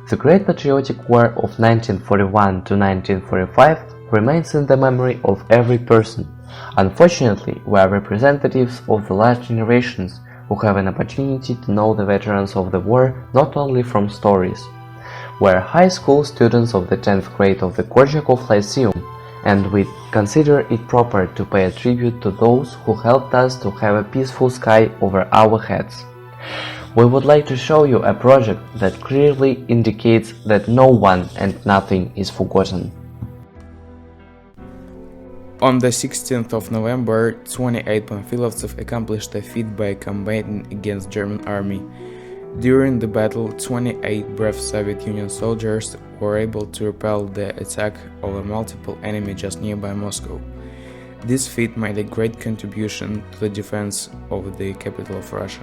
The Great Patriotic War of 1941 to 1945 remains in the memory of every person. Unfortunately, we are representatives of the last generations who have an opportunity to know the veterans of the war not only from stories. We are high school students of the 10th grade of the Korchakov Lyceum, and we consider it proper to pay a tribute to those who helped us to have a peaceful sky over our heads. We would like to show you a project that clearly indicates that no one and nothing is forgotten. On the 16th of November, 28 Pamphilovtsov accomplished a feat by combating against German army. During the battle, 28 brave Soviet Union soldiers were able to repel the attack of a multiple enemy just nearby Moscow. This feat made a great contribution to the defense of the capital of Russia.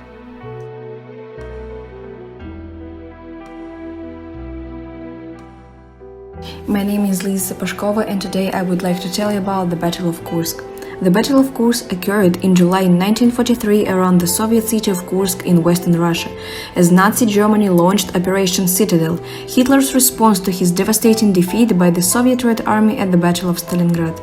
My name is Lisa Pashkova, and today I would like to tell you about the Battle of Kursk. The Battle of Kursk occurred in July 1943 around the Soviet city of Kursk in western Russia, as Nazi Germany launched Operation Citadel, Hitler's response to his devastating defeat by the Soviet Red Army at the Battle of Stalingrad.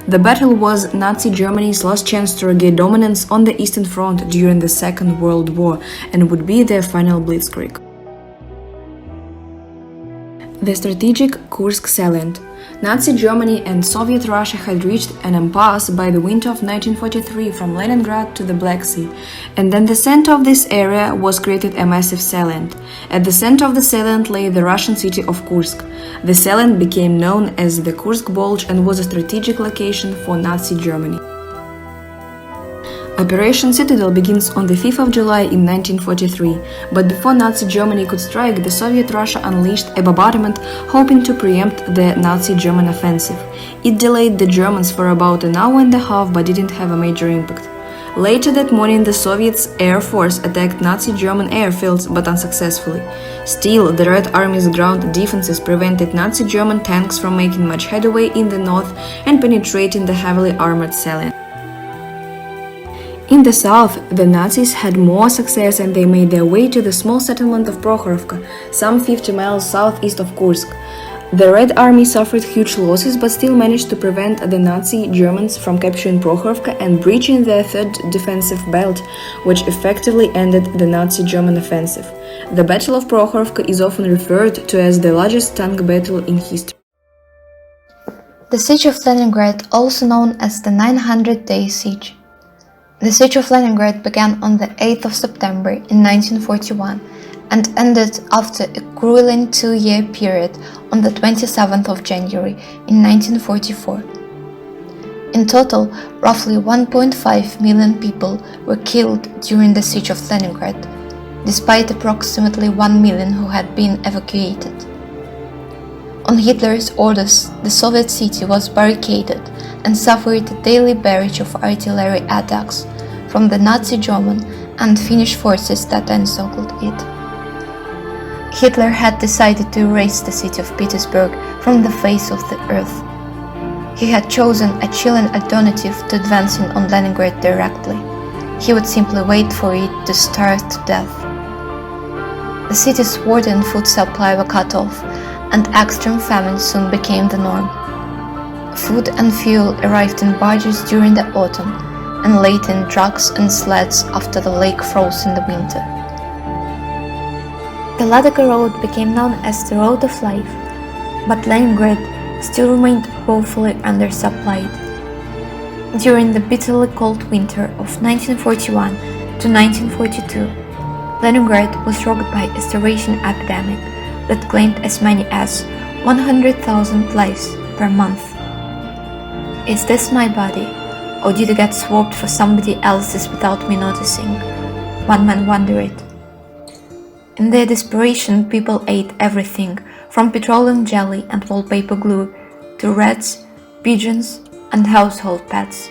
The battle was Nazi Germany's last chance to regain dominance on the Eastern Front during the Second World War and would be their final blitzkrieg. The strategic Kursk salient. Nazi Germany and Soviet Russia had reached an impasse by the winter of 1943 from Leningrad to the Black Sea, and in the center of this area was created a massive salient. At the center of the salient lay the Russian city of Kursk. The salient became known as the Kursk Bulge and was a strategic location for Nazi Germany. Operation Citadel begins on the 5th of July in 1943, but before Nazi Germany could strike, the Soviet Russia unleashed a bombardment hoping to preempt the Nazi German offensive. It delayed the Germans for about an hour and a half but didn't have a major impact. Later that morning, the Soviet Air Force attacked Nazi German airfields but unsuccessfully. Still, the Red Army's ground defenses prevented Nazi German tanks from making much headway in the north and penetrating the heavily armored salient. In the south, the Nazis had more success and they made their way to the small settlement of Prokhorovka, some 50 miles southeast of Kursk. The Red Army suffered huge losses but still managed to prevent the Nazi Germans from capturing Prokhorovka and breaching their third defensive belt, which effectively ended the Nazi German offensive. The Battle of Prokhorovka is often referred to as the largest tank battle in history. The Siege of Leningrad, also known as the 900-day siege. The Siege of Leningrad began on the 8th of September in 1941 and ended after a grueling two-year period on the 27th of January in 1944. In total, roughly 1.5 million people were killed during the Siege of Leningrad, despite approximately 1 million who had been evacuated. On Hitler's orders, the Soviet city was barricaded and suffered a daily barrage of artillery attacks from the Nazi German and Finnish forces that encircled it. Hitler had decided to erase the city of Petersburg from the face of the earth. He had chosen a chilling alternative to advancing on Leningrad directly. He would simply wait for it to starve to death. The city's water and food supply were cut off, and extreme famine soon became the norm. Food and fuel arrived in barges during the autumn, and later in trucks and sleds after the lake froze in the winter. The Ladoga Road became known as the Road of Life, but Leningrad still remained woefully undersupplied. During the bitterly cold winter of 1941 to 1942, Leningrad was rocked by a starvation epidemic that claimed as many as 100,000 lives per month. Is this my body, or did it get swapped for somebody else's without me noticing? One man wondered. In their desperation, people ate everything, from petroleum jelly and wallpaper glue to rats, pigeons, and household pets.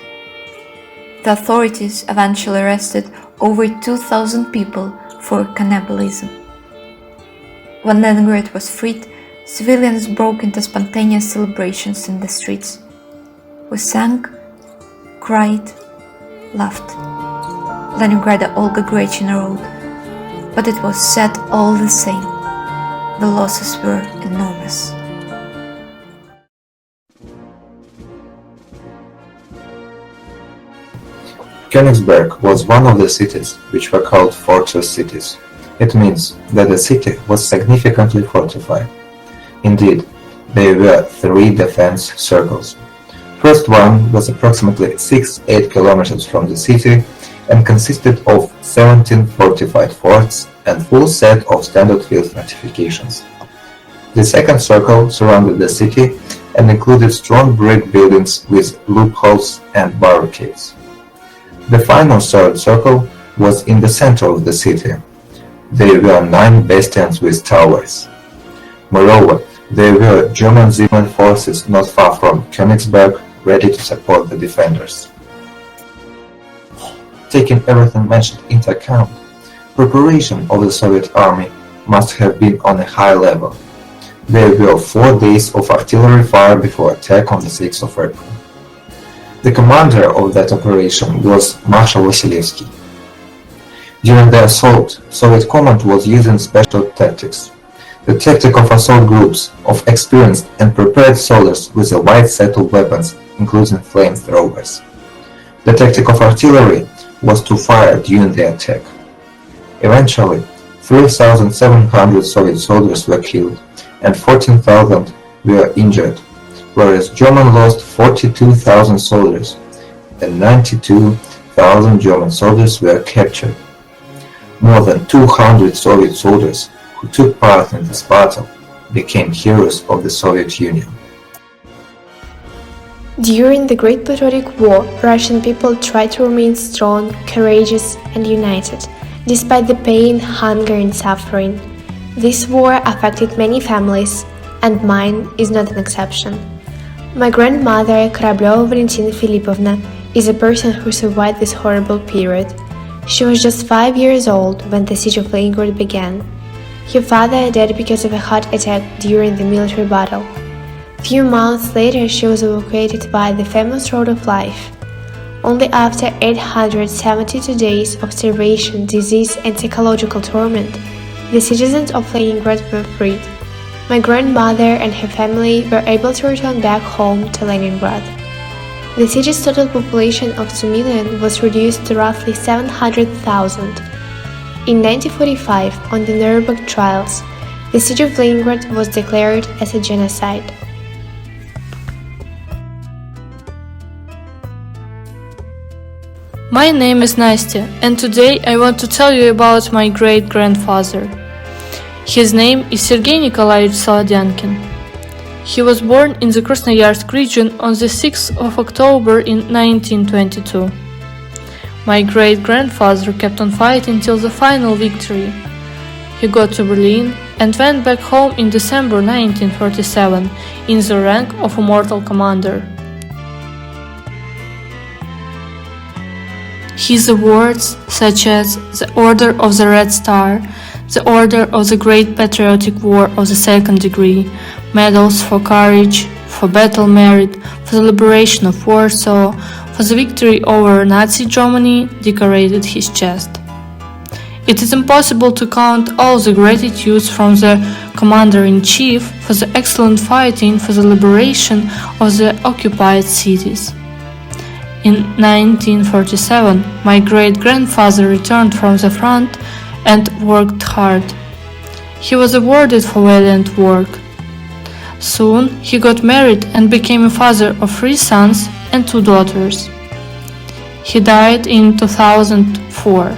The authorities eventually arrested over 2,000 people for cannibalism. When Leningrad was freed, civilians broke into spontaneous celebrations in the streets. We sang, cried, laughed. Leningrad Olga Grechina wrote, but it was sad all the same. the losses were enormous. Königsberg was one of the cities which were called fortress cities. It means that the city was significantly fortified. Indeed, there were 3 defense circles. First one was approximately 6-8 kilometers from the city and consisted of 17 fortified forts and full set of standard field fortifications. The second circle surrounded the city and included strong brick buildings with loopholes and barricades. The final third circle was in the center of the city. There were 9 bastions with towers. Moreover, there were German Zeeland forces not far from Königsberg ready to support the defenders. Taking everything mentioned into account, preparation of the Soviet army must have been on a high level. There were 4 days of artillery fire before attack on the 6th of April. The commander of that operation was Marshal Vasilevsky. During the assault, Soviet command was using special tactics. The tactic of assault groups of experienced and prepared soldiers with a wide set of weapons, including flamethrowers. The tactic of artillery was to fire during the attack. Eventually, 3,700 Soviet soldiers were killed and 14,000 were injured, whereas Germany lost 42,000 soldiers and 92,000 German soldiers were captured. More than 200 Soviet soldiers who took part in this battle became heroes of the Soviet Union. During the Great Patriotic War, Russian people tried to remain strong, courageous, and united, despite the pain, hunger, and suffering. This war affected many families, and mine is not an exception. My grandmother, Karableva Valentina Filipovna, is a person who survived this horrible period. She was just 5 years old when the siege of Leningrad began. Her father died because of a heart attack during the military battle. Few months later, she was evacuated by the famous Road of Life. Only after 872 days of starvation, disease, and psychological torment, the citizens of Leningrad were freed. My grandmother and her family were able to return back home to Leningrad. The city's total population of 2 million was reduced to roughly 700,000. In 1945, on the Nuremberg trials, the siege of Leningrad was declared as a genocide. My name is Nastya, and today I want to tell you about my great-grandfather. His name is Sergei Nikolaevich Solodyankin. He was born in the Krasnoyarsk region on the 6th of October in 1922. My great-grandfather kept on fighting till the final victory. He got to Berlin and went back home in December 1947 in the rank of a mortal commander. His awards, such as the Order of the Red Star, the Order of the Great Patriotic War of the Second Degree, medals for courage, for battle merit, for the liberation of Warsaw, for the victory over Nazi Germany, decorated his chest. It is impossible to count all the gratitudes from the Commander-in-Chief for the excellent fighting for the liberation of the occupied cities. In 1947, my great-grandfather returned from the front and worked hard. He was awarded for valiant work. Soon he got married and became a father of 3 sons and 2 daughters. He died in 2004.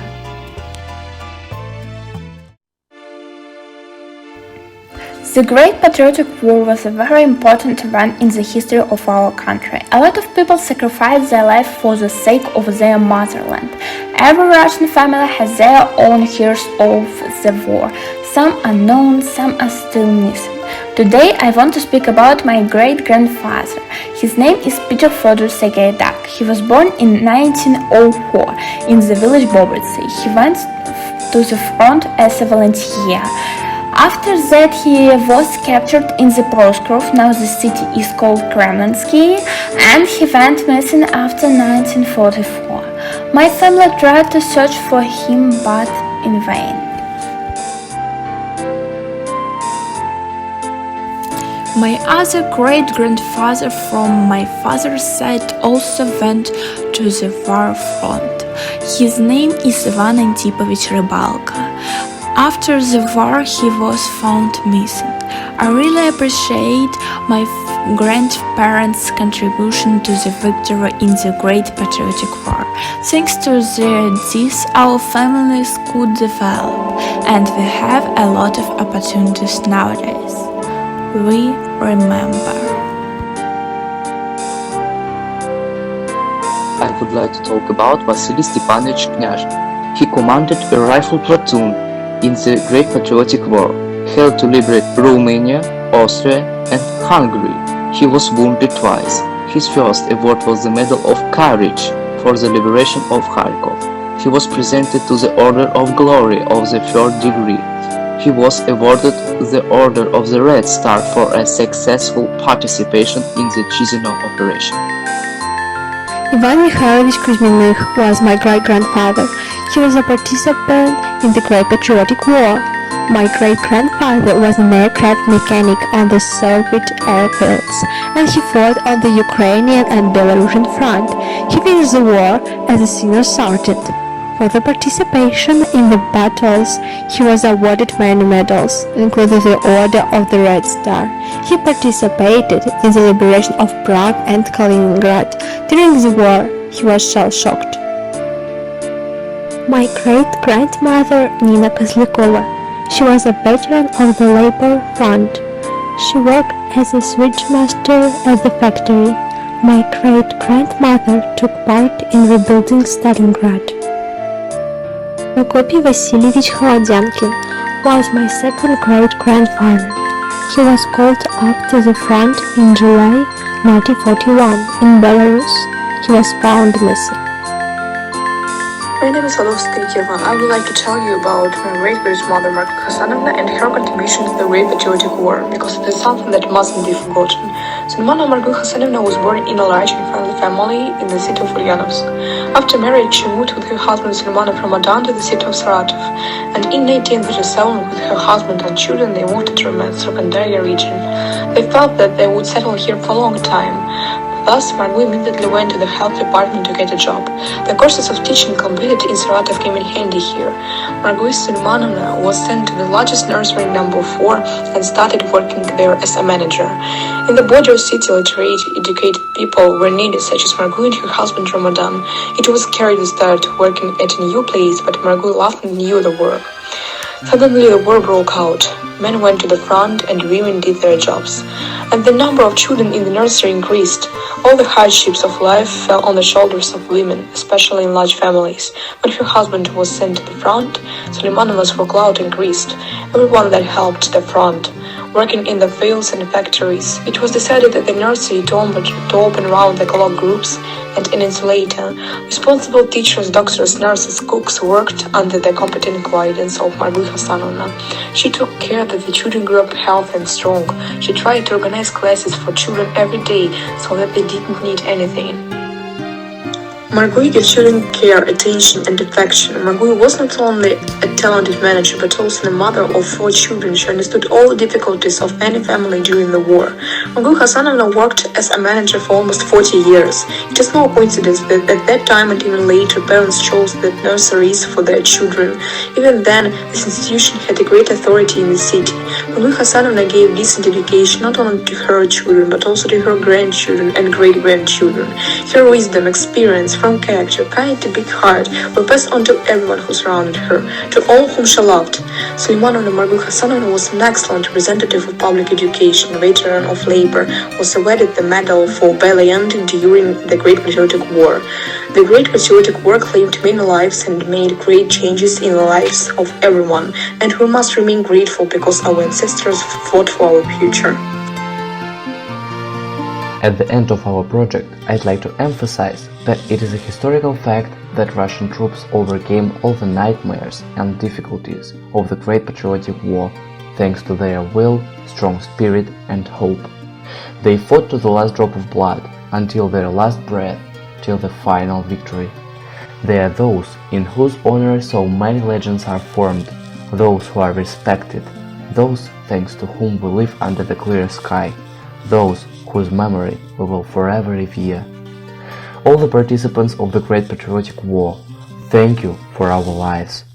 The Great Patriotic War was a very important event in the history of our country. A lot of people sacrificed their life for the sake of their motherland. Every Russian family has their own heroes of the war. Some are known, some are still missing. Today I want to speak about my great-grandfather. His name is Peter Fyodor Sagaidak. He was born in 1904 in the village Bobritsy. He went to the front as a volunteer. After that, he was captured in the Ploskov, now the city is called Kremlensky, and he went missing after 1944. My family tried to search for him, but in vain. My other great-grandfather from my father's side also went to the war front. His name is Ivan Antipovich Rybalka. After the war, he was found missing. I really appreciate my grandparents' contribution to the victory in the Great Patriotic War. Thanks to their deaths, our families could develop, and we have a lot of opportunities nowadays. We remember. I would like to talk about Vasily Stepanovich Knyazhin. He commanded a rifle platoon in the Great Patriotic War, held to liberate Romania, Austria, and Hungary. He was wounded twice. His first award was the Medal of Courage for the liberation of Kharkov. He was presented to the Order of Glory of the Third Degree. He was awarded the Order of the Red Star for a successful participation in the Chisinau operation. Ivan Mikhailovich Kuzminych was my great-grandfather. He was a participant in the Great Patriotic War. My great-grandfather was an aircraft mechanic on the Soviet airfields, and he fought on the Ukrainian and Belarusian front. He finished the war as a senior sergeant. For the participation in the battles, he was awarded many medals, including the Order of the Red Star. He participated in the liberation of Prague and Kaliningrad. During the war, he was shell-shocked. My great-grandmother Nina Kozlykova. She was a veteran of the labor front. She worked as a switchmaster at the factory. My great-grandmother took part in rebuilding Stalingrad. Prokopy Vasilievich Holodyankin was my second great-grandfather. He was called up to the front in July 1941 in Belarus. He was found missing. My name is Sadovskaya Eva. I would like to tell you about my great-grandmother Marga Hasanovna and her contribution to the Great Patriotic War, because it is something that mustn't be forgotten. Sulmana Marga Hasanovna was born in a large and friendly family in the city of Ulyanovsk. After marriage, she moved with her husband Sulmana from Adan to the city of Saratov, and in 1937, with her husband and children, they moved to Tremensk-Sarkandarya region. They felt that they would settle here for a long time. Thus, Margot immediately went to the health department to get a job. The courses of teaching completed in Saratov came in handy here. Margot Sulmanovna was sent to the largest nursery number 4 and started working there as a manager. In the border city, literate, educated people were needed, such as Margot and her husband Ramadan. It was scary to start working at a new place, but Margot loved and knew the work. Suddenly the war broke out. Men went to the front and women did their jobs. And the number of children in the nursery increased. All the hardships of life fell on the shoulders of women, especially in large families. When her husband was sent to the front, Sulmanova's workload increased. Everyone that helped the front, working in the fields and factories. It was decided that the nursery to open round-the-clock groups and an insulator. Responsible teachers, doctors, nurses, cooks worked under the competent guidance of Marga Hasanovna. She took care that the children grew up healthy and strong. She tried to organize classes for children every day so that they didn't need anything. Margot gave children care, attention, and affection. Margot was not only a talented manager, but also the mother of 4 children. She understood all the difficulties of any family during the war. Margot Hasanovna worked as a manager for almost 40 years. It is no coincidence that at that time and even later, parents chose the nurseries for their children. Even then, this institution had a great authority in the city. Margot Hasanovna gave decent education not only to her children, but also to her grandchildren and great-grandchildren. Her wisdom, experience, from character, kind to big heart, were passed on to everyone who surrounded her, to all whom she loved. Sulmanovna Marga Hasanovna was an excellent representative of public education, veteran of labor, was awarded the Medal for Valiant during the Great Patriotic War. The Great Patriotic War claimed many lives and made great changes in the lives of everyone, and we must remain grateful because our ancestors fought for our future. At the end of our project, I'd like to emphasize that it is a historical fact that Russian troops overcame all the nightmares and difficulties of the Great Patriotic War thanks to their will, strong spirit and hope. They fought to the last drop of blood, until their last breath, till the final victory. They are those in whose honor so many legends are formed, those who are respected, those thanks to whom we live under the clear sky. those whose memory we will forever revere. All the participants of the Great Patriotic War, thank you for our lives.